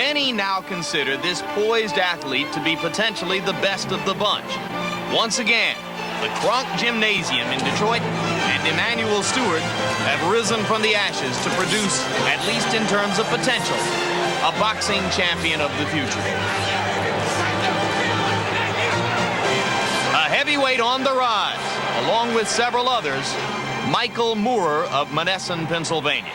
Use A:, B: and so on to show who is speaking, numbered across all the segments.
A: Many now consider this poised athlete to be potentially the best of the bunch. Once again, the Kronk Gymnasium in Detroit and Emmanuel Stewart have risen from the ashes to produce, at least in terms of potential, a boxing champion of the future. A heavyweight on the rise, along with several others, Michael Moorer of Monessen, Pennsylvania.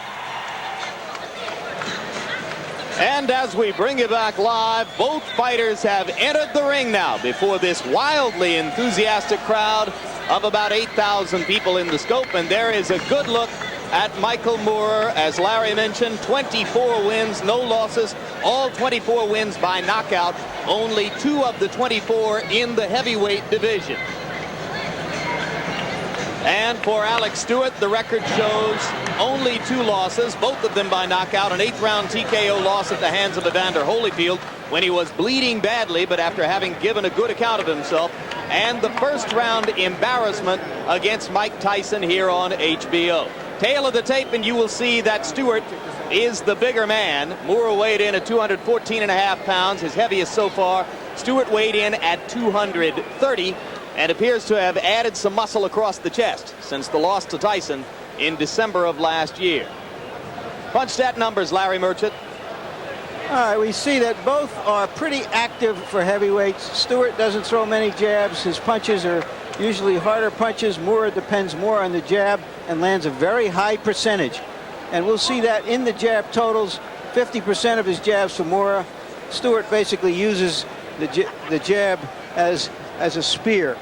B: And as we bring it back live, both fighters have entered the ring now before this wildly enthusiastic crowd of about 8,000 people in the scope. And there is a good look at Michael Moorer. As Larry mentioned, 24 wins, no losses, all 24 wins by knockout, only 2 of the 24 in the heavyweight division. And for Alex Stewart, the record shows only 2 losses, both of them by knockout. An 8th-round TKO loss at the hands of Evander Holyfield when he was bleeding badly, but after having given a good account of himself. And the first-round embarrassment against Mike Tyson here on HBO. Tail of the tape, and you will see that Stewart is the bigger man. Moorer weighed in at 214.5 pounds, his heaviest so far. Stewart weighed in at 230. And appears to have added some muscle across the chest since the loss to Tyson in December of last year. Punch stat numbers, Larry Merchant.
C: All right, we see that both are pretty active for heavyweights. Stewart doesn't throw many jabs. His punches are usually harder punches. Moorer depends more on the jab and lands a very high percentage. And we'll see that in the jab totals. 50% of his jabs for Moorer. Stewart basically uses the jab as a spear.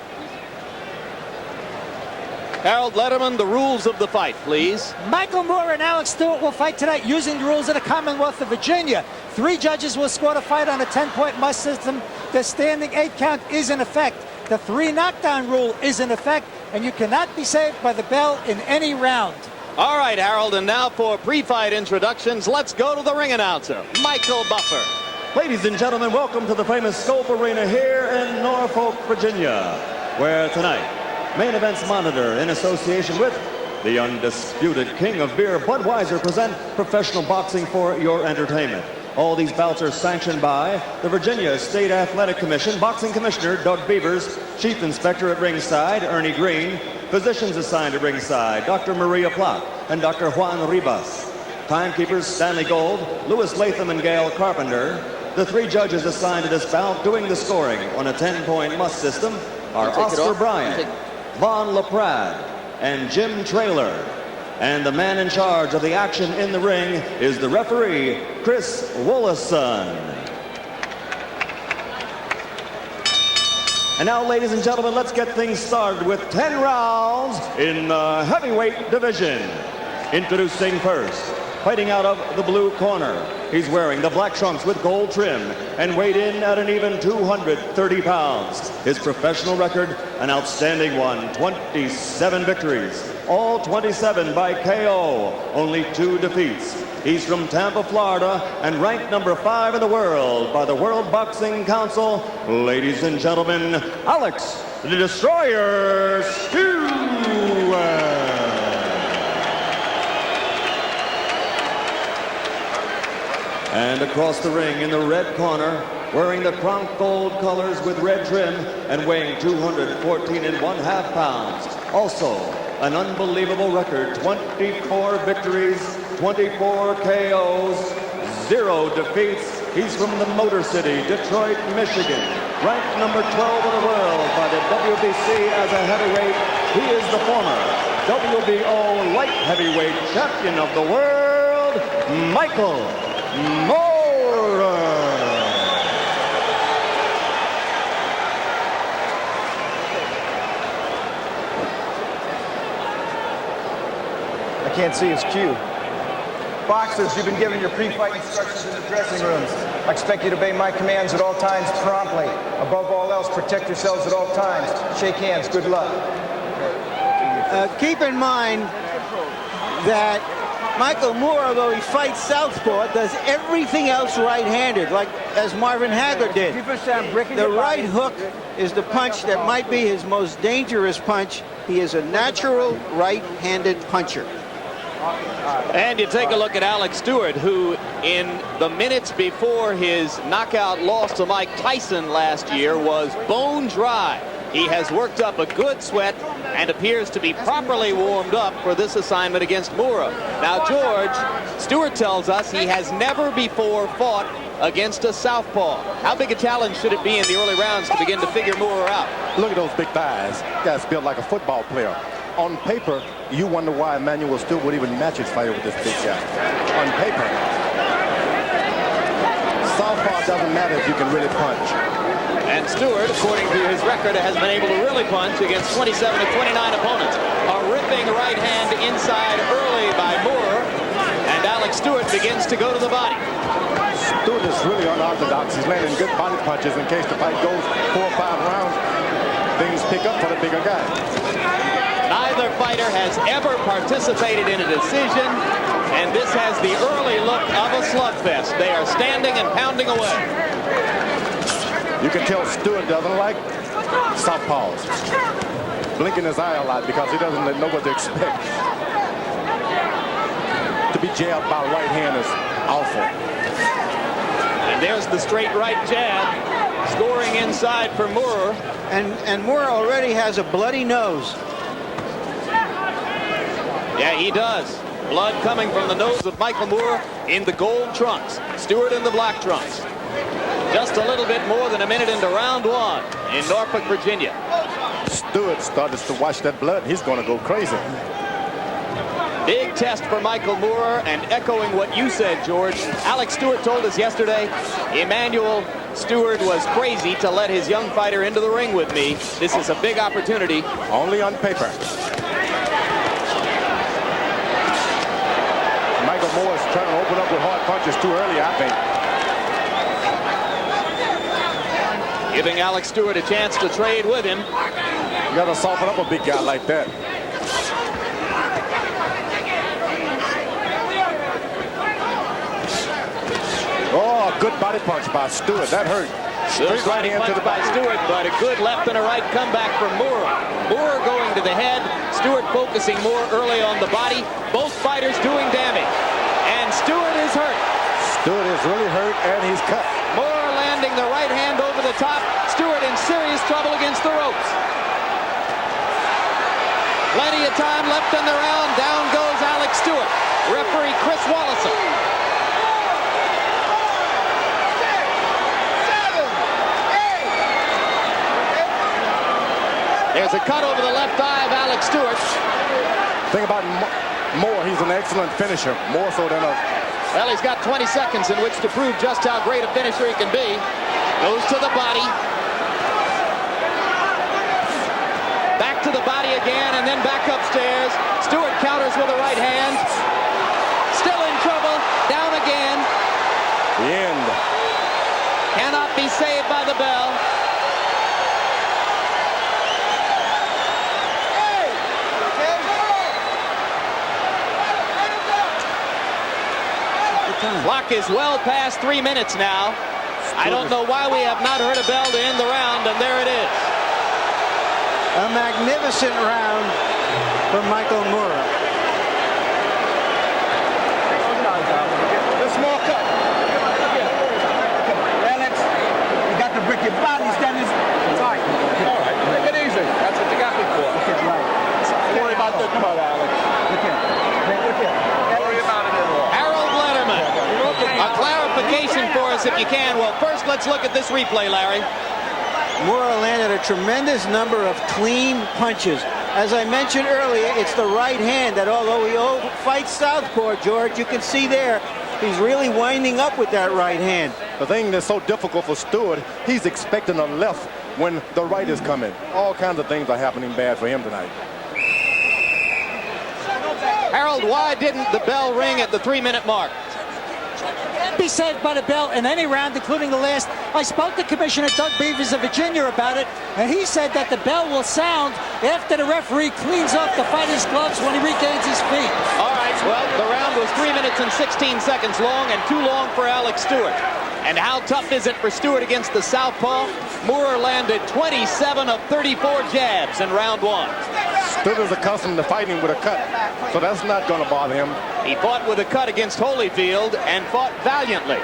B: Harold Letterman, the rules of the fight, please.
D: Michael Moorer and Alex Stewart will fight tonight using the rules of the Commonwealth of Virginia. 3 judges will score the fight on a 10-point must system. The standing 8 count is in effect. The 3 knockdown rule is in effect, and you cannot be saved by the bell in any round.
B: All right, Harold, and now for pre-fight introductions, let's go to the ring announcer, Michael Buffer.
E: Ladies and gentlemen, welcome to the famous Scope Arena here in Norfolk, Virginia, where tonight, Main Events Monitor, in association with the undisputed king of beer, Budweiser, present professional boxing for your entertainment. All these bouts are sanctioned by the Virginia State Athletic Commission, Boxing Commissioner Doug Beavers, Chief Inspector at ringside, Ernie Green, physicians assigned at ringside, Dr. Maria Plott and Dr. Juan Ribas. Timekeepers Stanley Gold, Louis Latham, and Gail Carpenter. The 3 judges assigned to this bout doing the scoring on a 10-point must system are Oscar Bryan, Von LaPrade, and Jim Traylor. And the man in charge of the action in the ring is the referee, Chris Wollison. And now, ladies and gentlemen, let's get things started with 10 rounds in the heavyweight division. Introducing first, fighting out of the blue corner. He's wearing the black trunks with gold trim and weighed in at an even 230 pounds. His professional record, an outstanding one, 27 victories, all 27 by KO, only 2 defeats. He's from Tampa, Florida, and ranked number 5 in the world by the World Boxing Council. Ladies and gentlemen, Alex the Destroyer Stewart. And across the ring in the red corner, wearing the Kronk gold colors with red trim and weighing 214.5 pounds. Also, an unbelievable record, 24 victories, 24 KOs, 0 defeats. He's from the Motor City, Detroit, Michigan. Ranked number 12 in the world by the WBC as a heavyweight. He is the former WBO light heavyweight champion of the world, Michael Moorer.
F: I can't see his cue. Boxers, you've been given your pre-fight instructions in the dressing rooms. I expect you to obey my commands at all times promptly. Above all else, protect yourselves at all times. Shake hands. Good luck.
C: Keep in mind that Michael Moorer, though he fights southpaw, does everything else right-handed, like as Marvin Hagler did. The right hook is the punch that might be his most dangerous punch. He is a natural right-handed puncher.
B: And you take a look at Alex Stewart, who in the minutes before his knockout loss to Mike Tyson last year was bone dry. He has worked up a good sweat and appears to be properly warmed up for this assignment against Moore. Now, George, Stewart tells us he has never before fought against a southpaw. How big a challenge should it be in the early rounds to begin to figure Moore out?
G: Look at those big thighs. Guy's built like a football player. On paper, you wonder why Emmanuel Stewart would even match his fighter with this big guy. On paper. Southpaw doesn't matter if you can really punch.
B: And Stewart, according to his record, has been able to really punch against 27 of 29 opponents. A ripping right hand inside early by Moore, and Alex Stewart begins to go to the body.
G: Stewart is really unorthodox. He's landing good body punches in case the fight goes 4 or 5 rounds. Things pick up for the bigger guy.
B: Neither fighter has ever participated in a decision, and this has the early look of a slugfest. They are standing and pounding away.
G: You can tell Stewart doesn't like southpaws. Blinking his eye a lot because he doesn't know what to expect. To be jabbed by a right hand is awful.
B: And there's the straight right jab, scoring inside for Moore.
C: And Moore already has a bloody nose.
B: Yeah, he does. Blood coming from the nose of Michael Moore in the gold trunks. Stewart in the black trunks. Just a little bit more than a minute into round one in Norfolk, Virginia.
G: Stewart started to watch that blood. He's going to go crazy.
B: Big test for Michael Moore, and echoing what you said, George, Alex Stewart told us yesterday, Emmanuel Stewart was crazy to let his young fighter into the ring with me. This is a big opportunity.
G: Only on paper. Michael Moore is trying to open up with hard punches too early, I think.
B: Giving Alex Stewart a chance to trade with him.
G: You got to soften up a big guy like that. Oh, good body punch by Stewart. That hurt.
B: Straight right hand to the by Stewart, but a good left and a right comeback from Moore. Moore going to the head. Stewart focusing more early on the body. Both fighters doing damage. And Stewart is hurt.
G: Stewart is really hurt, and he's cut.
B: Moore landing the right hand over the top. Stewart in serious trouble against the ropes. Plenty of time left in the round. Down goes Alex Stewart. Referee Chris Wallison. There's a cut over the left eye of Alex Stewart.
G: Think about Moore. He's an excellent finisher, more so than a...
B: Well, he's got 20 seconds in which to prove just how great a finisher he can be. Goes to the body. Back to the body again, and then back upstairs. Stewart counters with a right hand. Still in trouble. Down again.
G: The end.
B: Cannot be saved by the bell. Clock is well past 3 minutes now. I don't know why we have not heard a bell to end the round, and there it is.
C: A magnificent round for Michael Moore.
F: The small cut. Alex, you got to break your body standing. All right, take it easy. That's what you got me for. Okay, right. Don't worry about the cut, Alex. Look at Don't worry about it at all.
B: Harold Letterman. A clarification for us if you can. Well, first let's look at this replay, Larry.
C: Moore landed a tremendous number of clean punches. As I mentioned earlier, it's the right hand that, although he fights southpaw, George, you can see there, he's really winding up with that right hand.
G: The thing that's so difficult for Stewart, he's expecting a left when the right is coming. All kinds of things are happening bad for him tonight.
B: Harold, why didn't the bell ring at the 3-minute mark?
D: Be saved by the bell in any round, including the last. I spoke to Commissioner Doug Beavers of Virginia about it, and he said that the bell will sound after the referee cleans off the fighter's gloves when he regains his feet.
B: All right, well, the round was 3 minutes and 16 seconds long, and too long for Alex Stewart. And how tough is it for Stewart against the southpaw? Moore landed 27 of 34 jabs in round one.
G: Stewart is accustomed to fighting with a cut, so that's not going to bother him.
B: He fought with a cut against Holyfield and fought valiantly,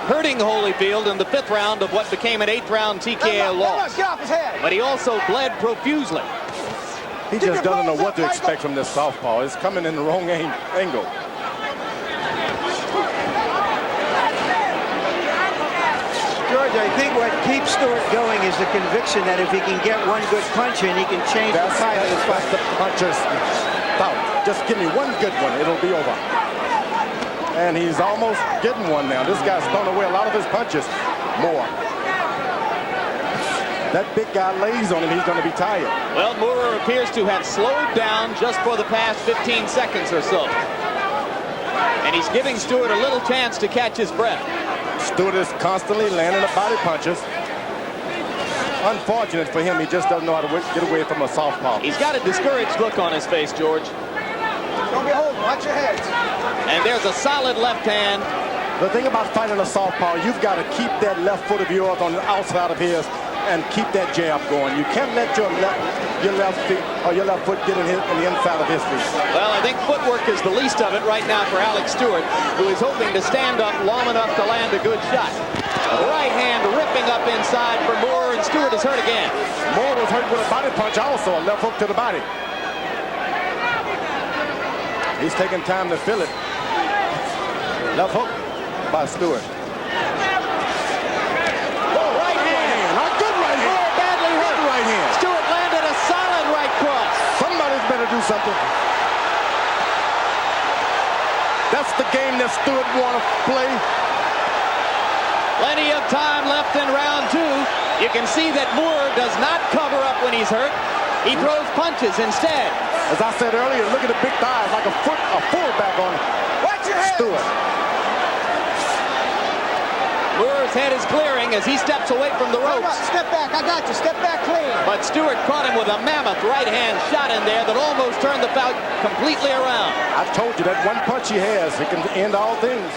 B: hurting Holyfield in the 5th round of what became an 8th round TKO loss.
F: Get off his head.
B: But he also bled profusely.
G: He just doesn't know what to expect from this southpaw. It's coming in the wrong angle.
C: George, I think what keeps Stewart going is the conviction that if he can get one good punch in, he can change the tide of the fight.
G: That's the puncher's thought. Just give me one good one, it'll be over. And he's almost getting one now. This guy's thrown away a lot of his punches. More. That big guy lays on him, he's going to be tired.
B: Well, Moore appears to have slowed down just for the past 15 seconds or so. And he's giving Stewart a little chance to catch his breath.
G: Stewart is constantly landing the body punches. Unfortunate for him, he just doesn't know how to get away from a southpaw.
B: He's got a discouraged look on his face, George.
F: Don't be holding. Watch your heads.
B: And there's a solid left hand.
G: The thing about fighting a southpaw, you've got to keep that left foot of yours on the outside of his and keep that jab going. You can't let your left feet or your left foot get in the inside of his feet.
B: Well, I think footwork is the least of it right now for Alex Stewart, who is hoping to stand up long enough to land a good shot. Right hand ripping up inside for Moore, and Stewart is hurt again.
G: Moore was hurt with a body punch also, a left hook to the body. He's taking time to feel it. Left hook by Stewart.
B: Stewart landed a solid right cross.
G: Somebody's better do something. That's the game that Stewart want to play.
B: Plenty of time left in round 2. You can see that Moore does not cover up when he's hurt. He throws punches instead.
G: As I said earlier, look at the big thighs like a fullback on
F: Watch your head.
G: Stewart.
B: Moore's head is clearing as he steps away from the ropes.
F: Step back. I got you. Step back clean.
B: But Stewart caught him with a mammoth right-hand shot in there that almost turned the bout completely around.
G: I told you that one punch he has, it can end all things.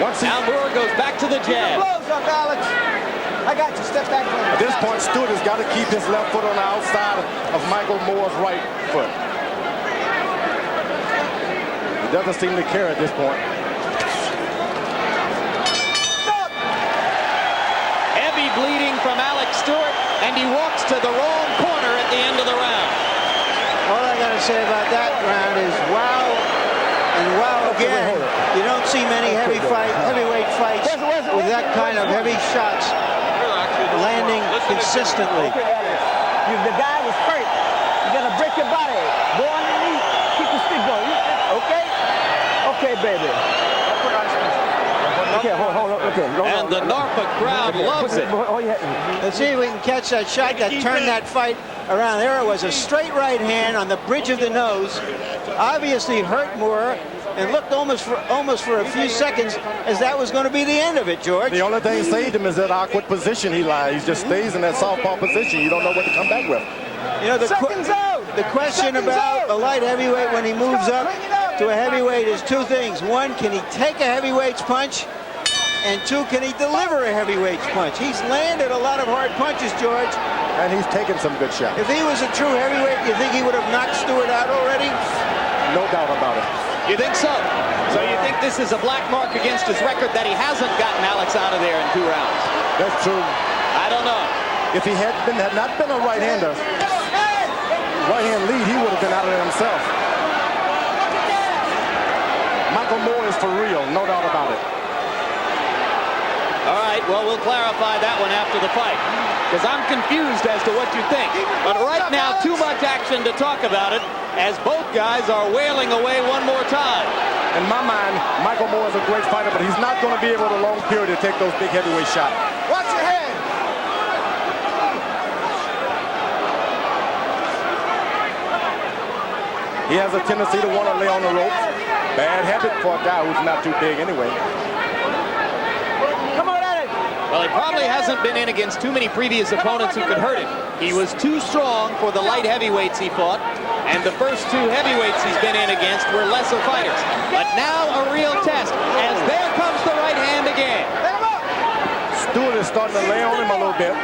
B: Now Moore goes back to the jab.
F: Blows up, Alex. I got you. Step back clean.
G: At this point, Stewart has got to keep his left foot on the outside of Michael Moore's right foot. He doesn't seem to care at this point.
F: Stop.
B: Heavy bleeding from Alex Stewart, and he walks to the wrong corner at the end of the round.
C: All I got to say about that round is wow and wow again. You don't see many heavyweight fights with that kind of heavy shots landing consistently.
F: The guy was hurt. You're going to break your body. Go on your knee. Keep the stick going. Okay? Okay, baby. Okay, hold on. Okay.
B: And the Norfolk crowd loves it.
C: Let's see if we can catch that shot that turned that fight around. There it was, a straight right hand on the bridge of the nose. Obviously hurt Moore and looked almost for a few seconds as that was going to be the end of it, George.
G: The only thing saved him is that awkward position he lies. He just stays in that southpaw position. You don't know what to come back with.
C: You know, the question about a light heavyweight when he moves up to a heavyweight is two things. One, can he take a heavyweight's punch? And two, can he deliver a heavyweight's punch? He's landed a lot of hard punches, George.
G: And he's taken some good shots.
C: If he was a true heavyweight, you think he would have knocked Stewart out already?
G: No doubt about it.
B: You think so? So you think this is a black mark against his record that he hasn't gotten Alex out of there in 2 rounds?
G: That's true.
B: I don't know.
G: If he had not been a right-hander, right-hand lead, he would have been out of there himself. Michael Moore is for real, no doubt about it.
B: All right, well, we'll clarify that one after the fight, because I'm confused as to what you think. But right now, too much action to talk about it, as both guys are wailing away one more time.
G: In my mind, Michael Moore is a great fighter, but he's not going to be able to long period to take those big heavyweight shots.
F: Watch your head.
G: He has a tendency to want to lay on the ropes. Bad habit for a guy who's not too big anyway.
F: Come on at it.
B: Well, he probably hasn't been in against too many previous opponents who could hurt him. He was too strong for the light heavyweights he fought, and the first 2 heavyweights he's been in against were lesser fighters. But now a real test, as there comes the right hand again.
G: Stewart is starting to lay on him a little bit.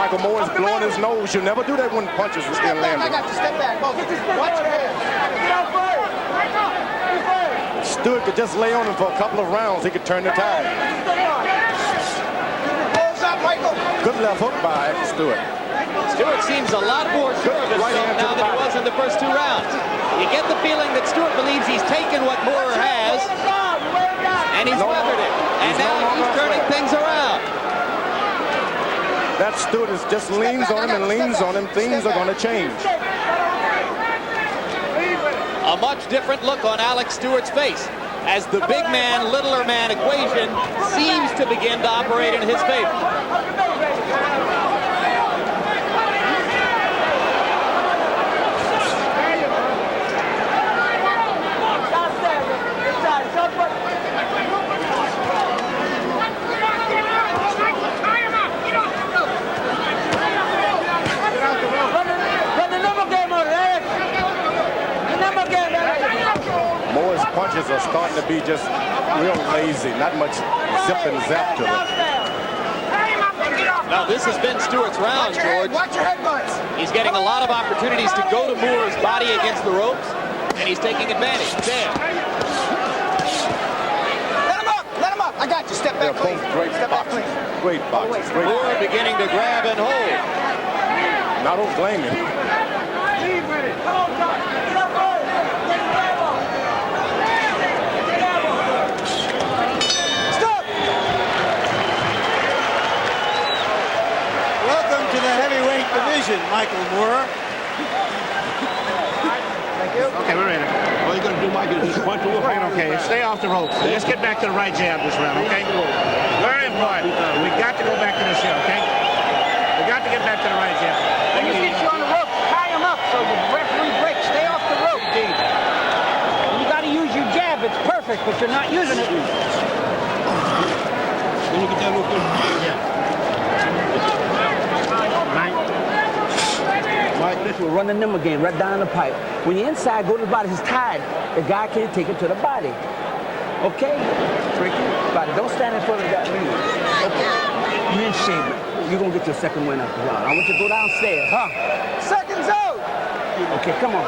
G: Michael Moore is blowing his nose. You never do that when punches are still landing.
F: I got you. Step back. Watch your head.
G: Stewart could just lay on him for a couple of rounds. He could turn the tide.
F: Close up, Michael.
G: Good left hook by Stewart.
B: Stewart seems a lot more sure of
G: Right
B: himself
G: hand to
B: now
G: the
B: than he
G: body.
B: was in the first 2 rounds. You get the feeling that Stewart believes he's taken what Moore has, and he's weathered it. And
G: He's no
B: now he's
G: longer
B: turning
G: afraid.
B: things around.
G: That Stewart is just leans on him and leans on him. Things are going to change.
B: A much different look on Alex Stewart's face as the big man, littler man equation seems to begin to operate in his favor.
G: Moore's punches are starting to be just real lazy. Not much zip and zap to them.
B: Now this has been Stewart's round, George.
F: Watch your head butts.
B: He's getting a lot of opportunities to go to Moore's body against the ropes, and he's taking advantage. There.
F: Let him up. Let him up. I got you. Step
G: They're
F: back clean.
G: both great
F: Step back
G: boxers.
F: clean.
G: Great boxers. Great.
B: Moore beginning to grab and hold.
G: I don't blame him.
C: Welcome to the heavyweight division, Michael Moore.
H: Okay, we're ready. All you're going to do, Mike, is just punch away. Right, okay. Stay off the ropes. Let's get back to the right jab this round, okay? Very important. We got to go back to this here, okay? We got to get back to the right jab.
F: When you get you on the rope, tie him up so the referee breaks. Stay off the rope. You got to use your jab. It's perfect, but you're not using it.
H: Then you get that real quick.
I: Mike, this will run the number game right down the pipe. When you're inside, go to the body. He's tied. The guy can't take it to the body. Okay? Body. Don't stand in front of that ring. Okay? You're in shape. You're going to get your second win after the round. I want you to go downstairs, huh?
F: Seconds out.
I: Okay, come on.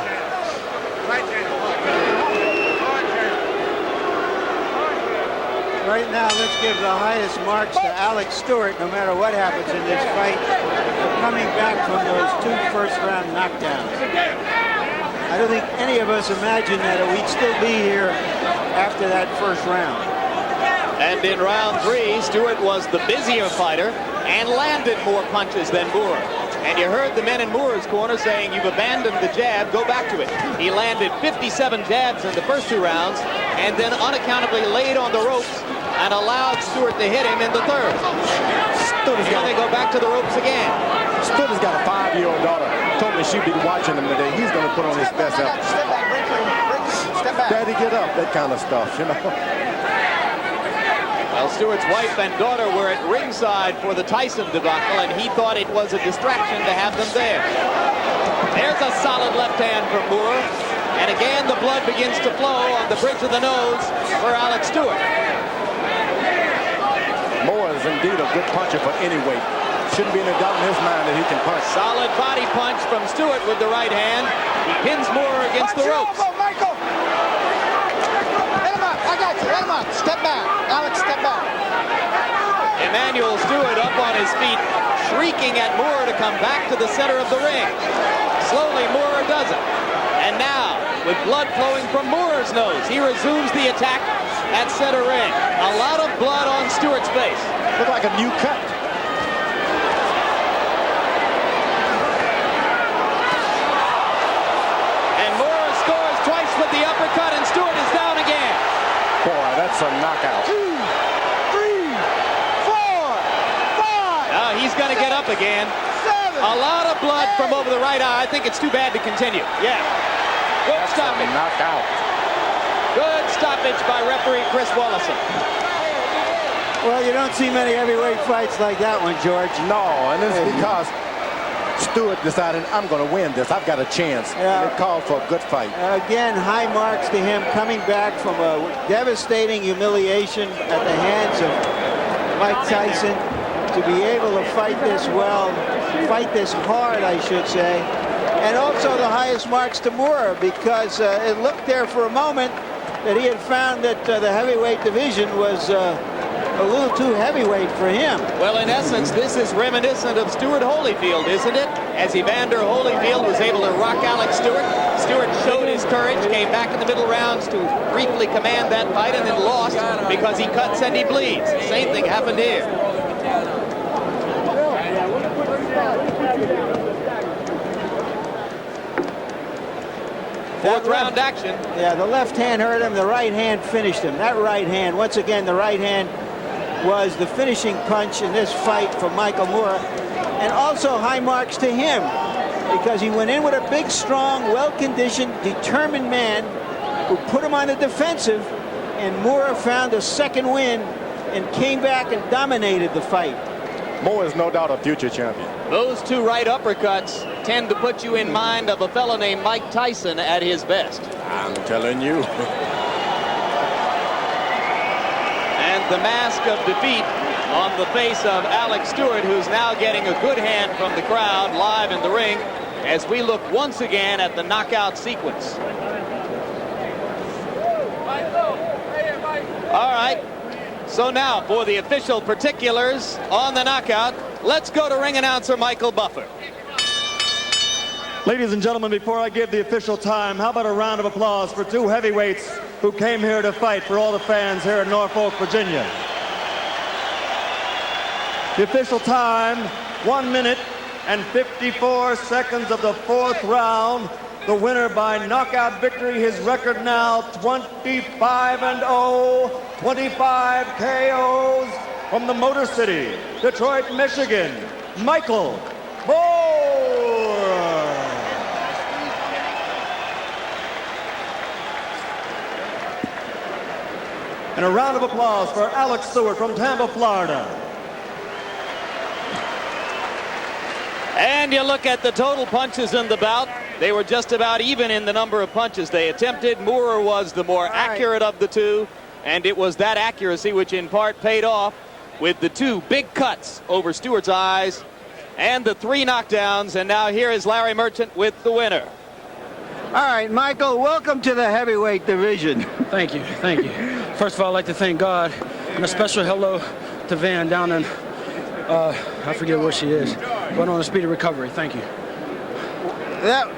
C: Right now, let's give the highest marks to Alex Stewart, no matter what happens in this fight, for coming back from those 2 first-round knockdowns. I don't think any of us imagined that we'd still be here after that first round.
B: And in round 3, Stewart was the busier fighter and landed more punches than Moore. And you heard the men in Moore's corner saying, you've abandoned the jab, go back to it. He landed 57 jabs in the first 2 rounds and then unaccountably laid on the ropes and allowed Stewart to hit him in the third.
G: Stewart's
B: Here they go back to the ropes again.
G: Stewart's got a 5-year-old daughter. Told me she'd be watching him today. He's going to put on his best effort.
F: Step back. Break clean. Step back.
G: Daddy, get up. That kind of stuff, you know.
B: Well, Stewart's wife and daughter were at ringside for the Tyson debacle, and he thought it was a distraction to have them there. There's a solid left hand from Moore. And again, the blood begins to flow on the bridge of the nose for Alex Stewart.
G: Moore is indeed a good puncher for any weight. Shouldn't be any doubt in his mind that he can punch.
B: Solid body punch from Stewart with the right hand. He pins Moore against the ropes.
F: Michael. Let him up. I got you. Let him up. Step back. Alex, step back.
B: Emmanuel Stewart up on his feet, shrieking at Moore to come back to the center of the ring. Slowly, Moore does it. And now, with blood flowing from Moore's nose, he resumes the attack at center ring. A lot of blood on Stewart's face.
G: Look like a new cut.
B: And Moore scores twice with the uppercut, and Stewart is down again.
G: Boy, that's a knockout.
F: 2, 3, 4, 5.
B: Now he's going to get up again.
F: 7.
B: A lot of blood from over the right eye. I think it's too bad to continue. Yeah. Good stoppage.
G: Knockout.
B: Good stoppage by referee Chris Wallison.
C: Well, you don't see many heavyweight fights like that one, George.
G: No, and it's because Stewart decided, I'm going to win this. I've got a chance.
C: Yeah.
G: And it called for a good fight.
C: Again, high marks to him coming back from a devastating humiliation at the hands of Mike Tyson. To be able to fight this well fight this hard, I should say. And also the highest marks to Moore, because it looked there for a moment that he had found that the heavyweight division was a little too heavyweight for him.
B: Well, in essence, this is reminiscent of Stewart Holyfield, isn't it? As Evander Holyfield was able to rock Alex Stewart. Stewart showed his courage, came back in the middle rounds to briefly command that fight, and then lost because he cuts and he bleeds. Same thing happened here. Fourth round action.
C: Yeah, the left hand hurt him, the right hand finished him. That right hand, once again, the right hand was the finishing punch in this fight for Michael Moore. And also high marks to him, because he went in with a big, strong, well-conditioned, determined man who put him on the defensive, and Moore found a second win and came back and dominated the fight.
G: Moore is no doubt a future champion.
B: Those two right uppercuts tend to put you in mind of a fellow named Mike Tyson at his best.
G: I'm telling you.
B: And the mask of defeat on the face of Alex Stewart, who's now getting a good hand from the crowd live in the ring as we look once again at the knockout sequence. All right. So now for the official particulars on the knockout, let's go to ring announcer Michael Buffer.
E: Ladies and gentlemen, before I give the official time, how about a round of applause for two heavyweights who came here to fight for all the fans here in Norfolk, Virginia. The official time, 1 minute and 54 seconds of the fourth round. The winner by knockout victory, his record now 25-0, 25 KOs from the Motor City, Detroit, Michigan, Michael Moore. And a round of applause for Alex Stewart from Tampa, Florida.
B: And you look at the total punches in the bout. They were just about even in the number of punches they attempted. Moore was the more accurate of the two, and it was that accuracy which in part paid off with the two big cuts over Stewart's eyes and the 3 knockdowns. And now here is Larry Merchant with the winner.
C: All right, Michael, welcome to the heavyweight division.
J: Thank you, thank you. First of all, I'd like to thank God, and a special hello to Van down in, I forget where she is, but on a speedy recovery. Thank you.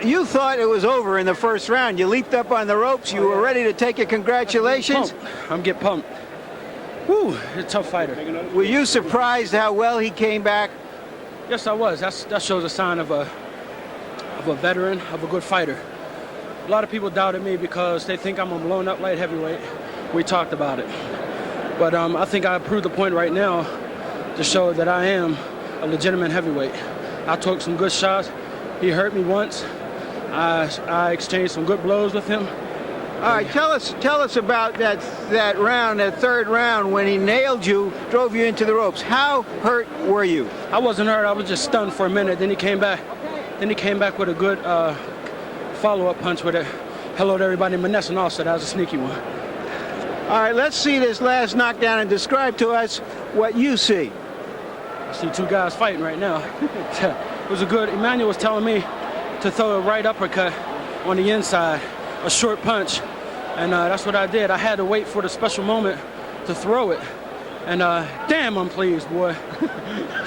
C: You thought it was over in the first round. You leaped up on the ropes. You were ready to take your congratulations.
J: I'm getting pumped. Woo, he's a tough fighter.
C: Were you surprised how well he came back?
J: Yes, I was. That shows a sign of a veteran, of a good fighter. A lot of people doubted me because they think I'm a blown up light heavyweight. We talked about it. But I think I proved the point right now to show that I am a legitimate heavyweight. I took some good shots. He hurt me once. I exchanged some good blows with him.
C: All right, tell us about that round, that third round, when he nailed you, drove you into the ropes. How hurt were you?
J: I wasn't hurt. I was just stunned for a minute. Then he came back. With a good follow-up punch with a hello to everybody in Manessa, and also that was a sneaky one.
C: All right, let's see this last knockdown and describe to us what you see.
J: I see two guys fighting right now. It was a good, Emmanuel was telling me to throw a right uppercut on the inside, a short punch, and that's what I did. I had to wait for the special moment to throw it, and damn, I'm pleased, boy.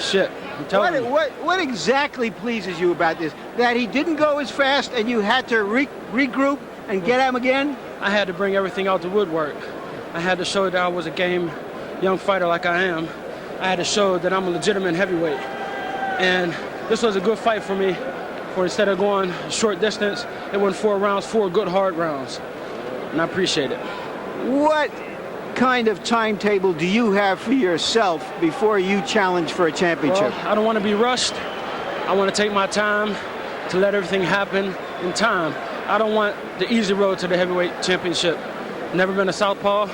J: Shit, I'm telling you.
C: What exactly pleases you about this? That he didn't go as fast and you had to regroup and get him again?
J: I had to bring everything out the woodwork. I had to show that I was a game young fighter like I am. I had to show that I'm a legitimate heavyweight. And this was a good fight for me. For instead of going a short distance, it went 4 rounds, 4 good hard rounds. And I appreciate it.
C: What kind of timetable do you have for yourself before you challenge for a championship?
J: Well, I don't want to be rushed. I want to take my time to let everything happen in time. I don't want the easy road to the heavyweight championship. Never been a southpaw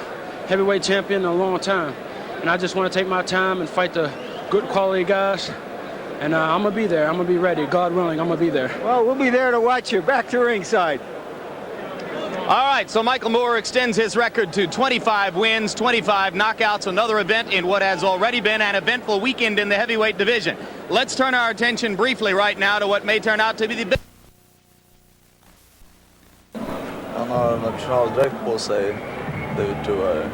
J: heavyweight champion in a long time. And I just want to take my time and fight the good quality guys. And I'm going to be there. I'm going to be ready. God willing, I'm going to be there.
C: Well, we'll be there to watch you. Back to ringside.
B: All right, so Michael Moore extends his record to 25 wins, 25 knockouts, another event in what has already been an eventful weekend in the heavyweight division. Let's turn our attention briefly right now to what may turn out to be the big...
K: Han har en nationaldräkt på sig, det är tyvärr.